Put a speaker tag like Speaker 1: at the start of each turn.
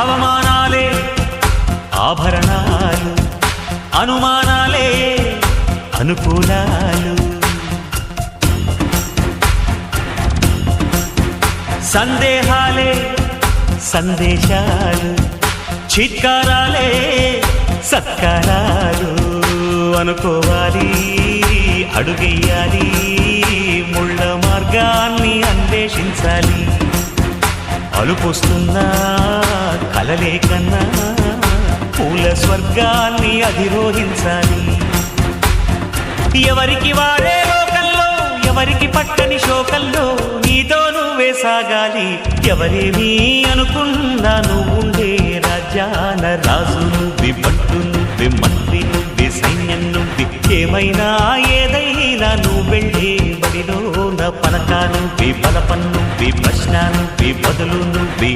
Speaker 1: అవమానాలే ఆభరణాలు, అనుమానాలే అనుకూలాలు, సందేహాలే సందేశాలు, చిత్కారాలే సత్కారాలు. అనుకోవాలి, అడుగెయ్యాలి, ముళ్ళ మార్గాన్ని అన్వేషించాలి. అలుపొస్తున్నా కలలే కన్నా పూల స్వర్గాన్ని అధిరోహించాలి. ఎవరికి వారే లోకంలో, ఎవరికి పట్టని శోకంలో నీతో నువ్వే సాగాలి. ఎవరేమీ అనుకున్నా నువ్వుండే రాజ్యాన రాజు నువ్వి, పట్టు నువ్వి, మంత్రి నువ్వి, సైన్యం నువ్వి, ఏమైనా ఏదైనా నువ్వు వెళ్ళే బడిలో నా పలక నువ్వి, బలపన్నువ్వి, ప్రశ్న నువ్వి, బదులు నువ్వి.